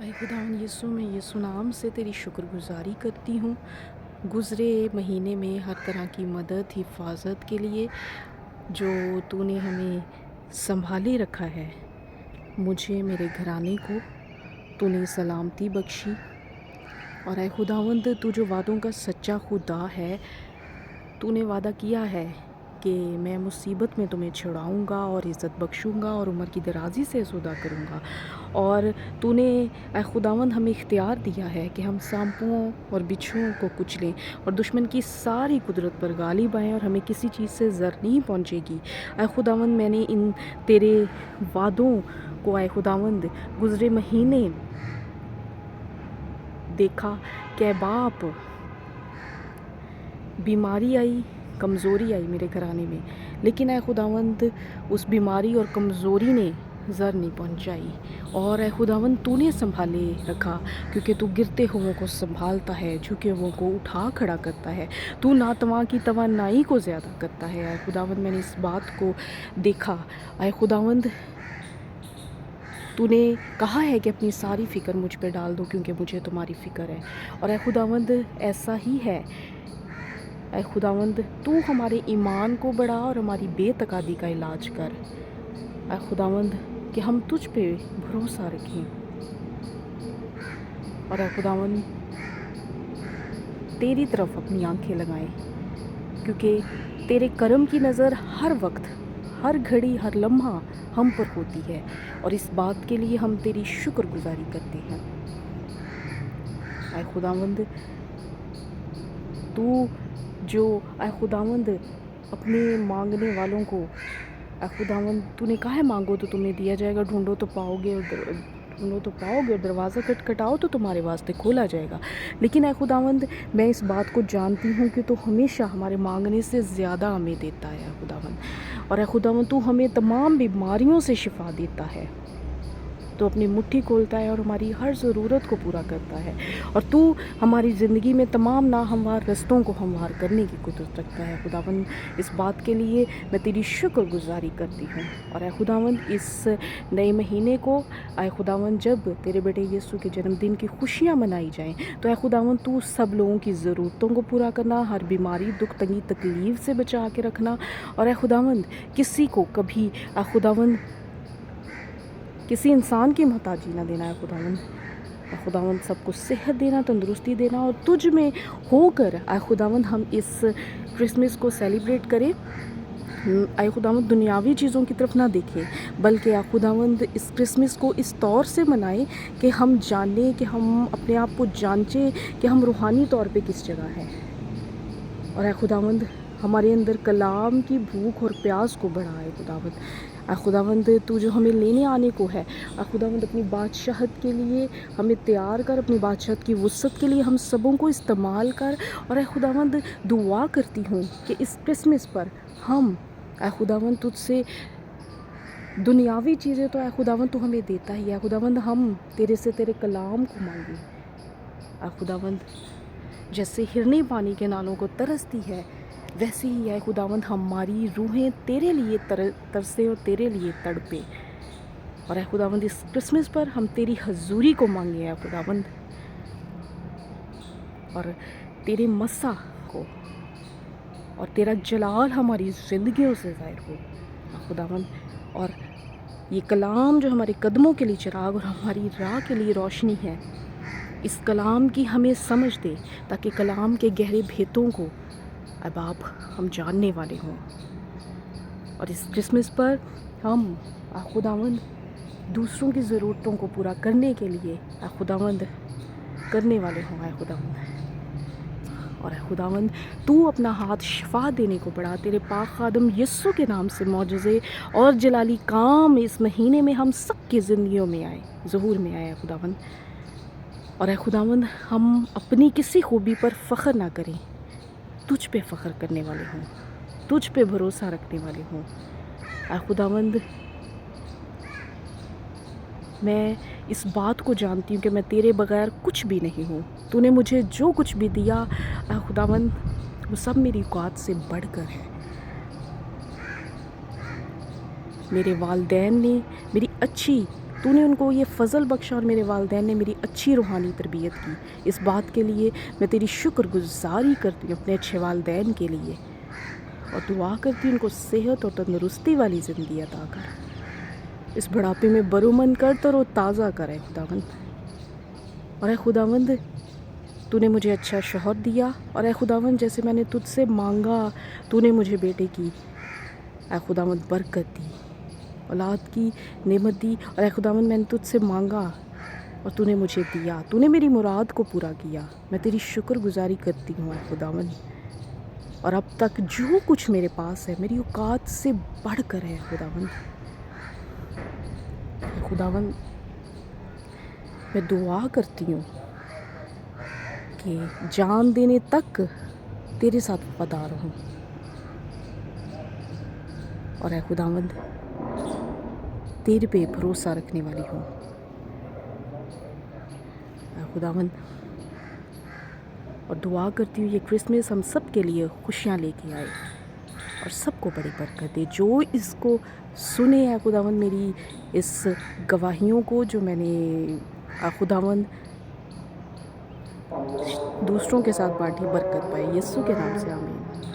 اے خداوند یسوع، میں یسوع نام سے تیری شکر گزاری کرتی ہوں گزرے مہینے میں ہر طرح کی مدد حفاظت کے لیے جو تو نے ہمیں سنبھالے رکھا ہے۔ مجھے میرے گھرانے کو تو نے سلامتی بخشی، اور اے خداوند تو جو وعدوں کا سچا خدا ہے، تو نے وعدہ کیا ہے کہ میں مصیبت میں تمہیں چھڑاؤں گا اور عزت بخشوں گا اور عمر کی درازی سے سودا کروں گا۔ اور تو نے اے خداوند ہمیں اختیار دیا ہے کہ ہم سانپوں اور بچھوؤں کو کچلیں اور دشمن کی ساری قدرت پر غالب آئیں، اور ہمیں کسی چیز سے زر نہیں پہنچے گی۔ اے خداوند میں نے ان تیرے وعدوں کو اے خداوند گزرے مہینے دیکھا کہ باپ بیماری آئی، کمزوری آئی میرے گھرانے میں، لیکن اے خداوند اس بیماری اور کمزوری نے زر نہیں پہنچائی، اور اے خداوند تو نے سنبھالے رکھا، کیونکہ تو گرتے ہوئوں کو سنبھالتا ہے، جھکے ہوئوں کو اٹھا کھڑا کرتا ہے، تو ناتواں کی توانائی کو زیادہ کرتا ہے۔ اے خداوند میں نے اس بات کو دیکھا۔ اے خداوند تو نے کہا ہے کہ اپنی ساری فکر مجھ پہ ڈال دو، کیونکہ مجھے تمہاری فکر ہے، اور اے خداوند ایسا ہی ہے۔ اے خداوند تو ہمارے ایمان کو بڑھا اور ہماری بے تقادی کا علاج کر۔ اے خداوند کہ ہم تجھ پہ بھروسہ رکھیں، اور اے خداوند تیری طرف اپنی آنکھیں لگائیں، کیونکہ تیرے کرم کی نظر ہر وقت، ہر گھڑی، ہر لمحہ ہم پر ہوتی ہے، اور اس بات کے لیے ہم تیری شکر گزاری کرتے ہیں۔ اے خداوند تو جو اے خداوند اپنے مانگنے والوں کو، اے خداوند تو نے کہا ہے مانگو تو تمہیں دیا جائے گا، ڈھونڈو تو پاؤ گے، اور دروازہ کھٹکھٹاؤ تو تمہارے واسطے کھولا جائے گا۔ لیکن اے خداوند میں اس بات کو جانتی ہوں کہ تو ہمیشہ ہمارے مانگنے سے زیادہ ہمیں دیتا ہے اے خداوند، اور اے خداوند تو ہمیں تمام بیماریوں سے شفا دیتا ہے، تو اپنی مٹھی کھولتا ہے اور ہماری ہر ضرورت کو پورا کرتا ہے، اور تو ہماری زندگی میں تمام ناہموار رستوں کو ہموار کرنے کی قدرت رکھتا ہے۔ خداوند اس بات کے لیے میں تیری شکر گزاری کرتی ہوں، اور اے خداوند اس نئے مہینے کو اے خداوند جب تیرے بیٹے یسوع کے جنم دن کی خوشیاں منائی جائیں، تو اے خداوند تو سب لوگوں کی ضرورتوں کو پورا کرنا، ہر بیماری، دکھ، تنگی، تکلیف سے بچا کے رکھنا، اور اے خداوند کسی کو کبھی اے خداوند کسی انسان کی محتاجی نہ دینا اے خداوند۔ اے خداوند سب کو صحت دینا، تندرستی دینا، اور تجھ میں ہو کر اے خداوند ہم اس کرسمس کو سیلیبریٹ کریں۔ اے خداوند دنیاوی چیزوں کی طرف نہ دیکھیں، بلکہ اے خداوند اس کرسمس کو اس طور سے منائیں کہ ہم جانیں، کہ ہم اپنے آپ کو جانچیں کہ ہم روحانی طور پہ کس جگہ ہیں، اور اے خداوند ہمارے اندر کلام کی بھوک اور پیاس کو بڑھائے خداوند۔ اے خداوند تو جو ہمیں لینے آنے کو ہے، اے خداوند اپنی بادشاہت کے لیے ہمیں تیار کر، اپنی بادشاہت کی وسعت کے لیے ہم سبوں کو استعمال کر، اور اے خداوند دعا کرتی ہوں کہ اس کرسمس پر ہم اے خداوند تجھ سے دنیاوی چیزیں تو اے خداوند تو ہمیں دیتا ہی ہے، اے خداوند ہم تیرے سے تیرے کلام کو مانگیں۔ اے خداوند جیسے ہرنی پانی کے نالوں کو ترستی ہے، ویسے ہی اے خداوند ہماری روحیں تیرے لیے ترسے اور تیرے لیے تڑپے، اور اے خداوند اس کرسمس پر ہم تیری حضوری کو مانگیں اے خداوند، اور تیرے مسا کو اور تیرا جلال ہماری زندگیوں سے ظاہر ہو اے خداوند، اور یہ کلام جو ہمارے قدموں کے لیے چراغ اور ہماری راہ کے لیے روشنی ہے، اس کلام کی ہمیں سمجھ دے، تاکہ کلام کے گہرے بھیتوں کو اے باپ ہم جاننے والے ہوں، اور اس کرسمس پر ہم اے خداوند دوسروں کی ضرورتوں کو پورا کرنے کے لیے اے خداوند کرنے والے ہوں اے خداوند، اور اے خداوند تو اپنا ہاتھ شفا دینے کو بڑھا، تیرے پاک خادم یسوع کے نام سے معجزے اور جلالی کام اس مہینے میں ہم سب کی زندگیوں میں آئے، ظہور میں آئے اے خداوند، اور اے خداوند ہم اپنی کسی خوبی پر فخر نہ کریں، تجھ پہ فخر کرنے والے ہوں، تجھ پہ بھروسہ رکھنے والے ہوں اے خداوند۔ میں اس بات کو جانتی ہوں کہ میں تیرے بغیر کچھ بھی نہیں ہوں، تو نے مجھے جو کچھ بھی دیا اے خداوند وہ سب میری اوقات سے بڑھ کر ہے۔ میرے والدین نے میری اچھی تو نے ان کو یہ فضل بخشا اور میرے والدین نے میری اچھی روحانی تربیت کی. اس بات کے لیے میں تیری شکر گزاری کرتی ہوں اپنے اچھے والدین کے لیے، اور دعا کرتی ہوں ان کو صحت اور تندرستی والی زندگی عطا کر. اس بڑھاپے میں برومند کر تر و تازہ کر اے خداوند. اور اے خداوند تو نے مجھے اچھا شوہر دیا، اور اے خداوند جیسے میں نے تجھ سے مانگا تو نے مجھے بیٹے کی اے خداوند برکت دی، اولاد کی نعمت دی. اور اے خداوند میں نے تجھ سے مانگا اور تو نے مجھے دیا، تو نے میری مراد کو پورا کیا. میں تیری شکر گزاری کرتی ہوں اے خداوند. اور اب تک جو کچھ میرے پاس ہے میری اوقات سے بڑھ کر ہے خداوند. اے خداوند میں دعا کرتی ہوں کہ جان دینے تک تیرے ساتھ وفادار ہوں. اور اے خداوند تیرے پہ بھروسہ رکھنے والی ہوں. اے خداوند اور دعا کرتی ہوں یہ کرسمس ہم سب کے لیے خوشیاں لے کے آئے اور سب کو بڑی برکت دے. جو اس کو سنے اے خداوند میری اس گواہیوں کو جو میں نے اے خداوند دوسروں کے ساتھ بانٹی، برکت پائے. یسوع کے نام سے آمین.